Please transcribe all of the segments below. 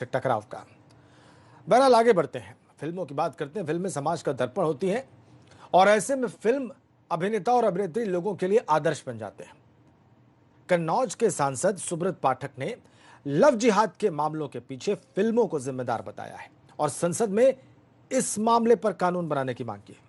टकराव का। बहरहाल आगे बढ़ते हैं, फिल्मों की बात करते हैं। फिल्में समाज का दर्पण होती हैं और ऐसे में फिल्म अभिनेता और अभिनेत्री लोगों के लिए आदर्श बन जाते हैं। कन्नौज के सांसद सुब्रत पाठक ने लव जिहाद के मामलों के पीछे फिल्मों को जिम्मेदार बताया है और संसद में इस मामले पर कानून बनाने की मांग की है।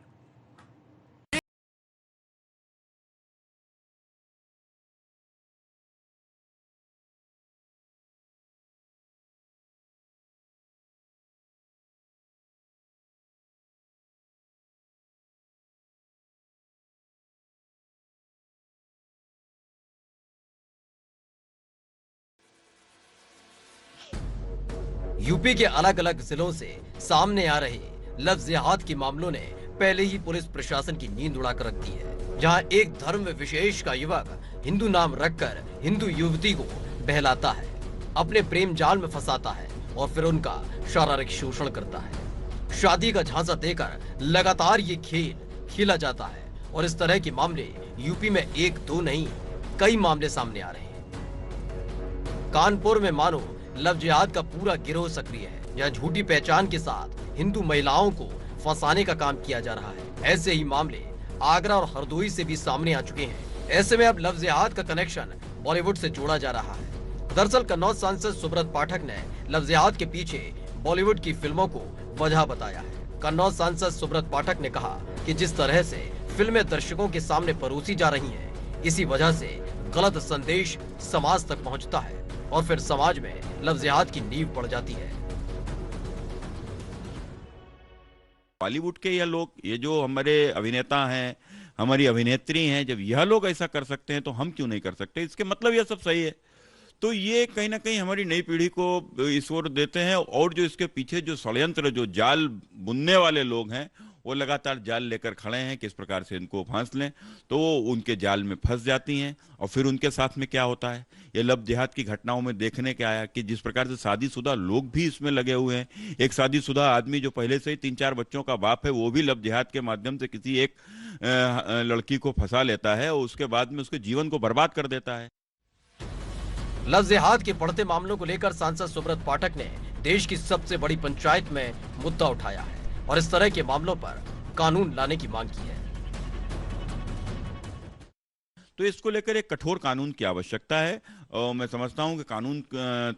यूपी के अलग अलग जिलों से सामने आ रहे लव जिहाद के मामलों ने पहले ही पुलिस प्रशासन की नींद उड़ाकर रख दी है। जहां एक धर्म विशेष का युवक हिंदू नाम रखकर हिंदू युवती को बहलाता है, अपने प्रेम जाल में फंसाता है और फिर उनका शारीरिक शोषण करता है। शादी का झांसा देकर लगातार ये खेल खेला जाता है और इस तरह के मामले यूपी में एक दो नहीं, कई मामले सामने आ रहे हैं। कानपुर में मानो लव जिहाद का पूरा गिरोह सक्रिय है। यहाँ झूठी पहचान के साथ हिंदू महिलाओं को फंसाने का काम किया जा रहा है। ऐसे ही मामले आगरा और हरदोई से भी सामने आ चुके हैं। ऐसे में अब लव जिहाद का कनेक्शन बॉलीवुड से जोड़ा जा रहा है। दरअसल कन्नौज सांसद सुब्रत पाठक ने लव जिहाद के पीछे बॉलीवुड की फिल्मों को वजह बताया है। कन्नौज सांसद सुब्रत पाठक ने कहा कि जिस तरह से फिल्में दर्शकों के सामने परोसी जा रही है, इसी वजह से गलत संदेश समाज तक पहुँचता है और फिर समाज में लव जिहाद की नींव पड़ जाती है। बॉलीवुड के यह लोग, ये जो हमारे अभिनेता हैं, हमारी अभिनेत्री हैं, जब यह लोग ऐसा कर सकते हैं तो हम क्यों नहीं कर सकते? इसके मतलब यह सब सही है। तो ये कहीं ना कहीं हमारी नई पीढ़ी को इस ओर देते हैं और जो इसके पीछे जो षड्यंत्र, जो जाल बुनने वाले लोग हैं, वो लगातार जाल लेकर खड़े हैं, किस प्रकार से इनको फांस लें, तो वो उनके जाल में फंस जाती हैं। और फिर उनके साथ में क्या होता है, ये लव जिहाद की घटनाओं में देखने के आया कि जिस प्रकार से शादीशुदा लोग भी इसमें लगे हुए हैं। एक शादीशुदा आदमी जो पहले से ही 3-4 बच्चों का बाप है, वो भी लव जिहाद के माध्यम से किसी एक लड़की को फंसा लेता है और उसके बाद में उसके जीवन को बर्बाद कर देता है। लव जिहाद के बढ़ते मामलों को लेकर सांसद सुब्रत पाठक ने देश की सबसे बड़ी पंचायत में मुद्दा उठाया है और इस तरह के मामलों पर कानून लाने की मांग की है। तो इसको लेकर एक कठोर कानून की आवश्यकता है और मैं समझता हूं कि कानून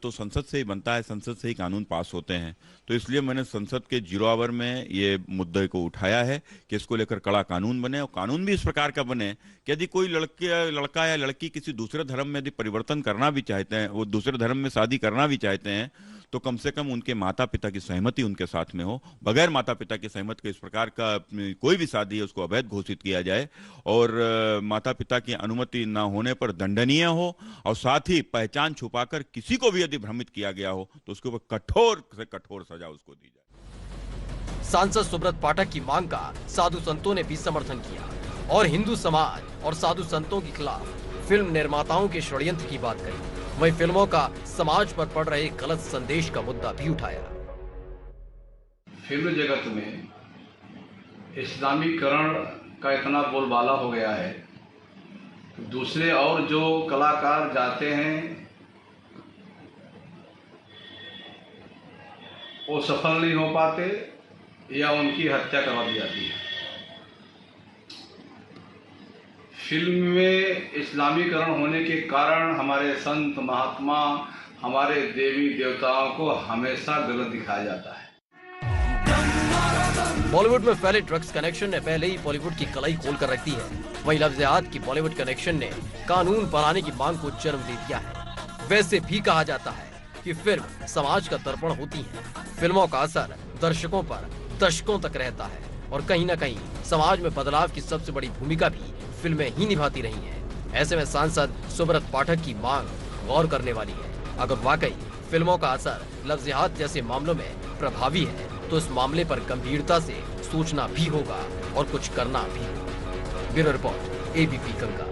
तो संसद से ही बनता है, संसद से ही कानून पास होते हैं। तो इसलिए मैंने संसद के 0 आवर में ये मुद्दे को उठाया है कि इसको लेकर कड़ा कानून बने और कानून भी इस प्रकार का बने कि यदि कोई लड़का या लड़की किसी दूसरे धर्म में यदि परिवर्तन करना भी चाहते हैं, वो दूसरे धर्म में शादी करना भी चाहते हैं, तो कम से कम उनके माता पिता की सहमति उनके साथ में हो। बगैर माता पिता की सहमति के इस प्रकार का कोई भी शादी है उसको अवैध घोषित किया जाए और माता पिता की अनुमति न होने पर दंडनीय हो और साथ ही पहचान छुपाकर किसी को भी यदि भ्रमित किया गया हो तो उसके ऊपर कठोर से कठोर सजा उसको दी जाए। सांसद सुब्रत पाठक की मांग का साधु संतों ने भी समर्थन किया और हिंदू समाज और साधु संतों के खिलाफ फिल्म निर्माताओं के षड्यंत्र की बात करी। वहीं फिल्मों का समाज पर पड़ रहे गलत संदेश का मुद्दा भी उठाया। फिल्म जगत में इस्लामीकरण का इतना बोलबाला हो गया है, दूसरे और जो कलाकार जाते हैं वो सफल नहीं हो पाते या उनकी हत्या करवा दी जाती है। फिल्म में इस्लामीकरण होने के कारण हमारे संत महात्मा, हमारे देवी देवताओं को हमेशा गलत दिखाया जाता है। बॉलीवुड में फैले ड्रग्स कनेक्शन ने पहले ही बॉलीवुड की कलाई खोल कर रख दी है। वहीं लव जिहाद की बॉलीवुड कनेक्शन ने कानून बनाने की मांग को जन्म दे दिया है। वैसे भी कहा जाता है कि फिल्म समाज का दर्पण होती है। फिल्मों का असर दर्शकों पर दशकों तक रहता है और कहीं न कहीं समाज में बदलाव की सबसे बड़ी भूमिका भी फिल्में ही निभाती रही हैं। ऐसे में सांसद सुब्रत पाठक की मांग गौर करने वाली है। अगर वाकई फिल्मों का असर लव जिहाद जैसे मामलों में प्रभावी है तो इस मामले पर गंभीरता से सोचना भी होगा और कुछ करना भी होगा। Bureau report, ABP Ganga.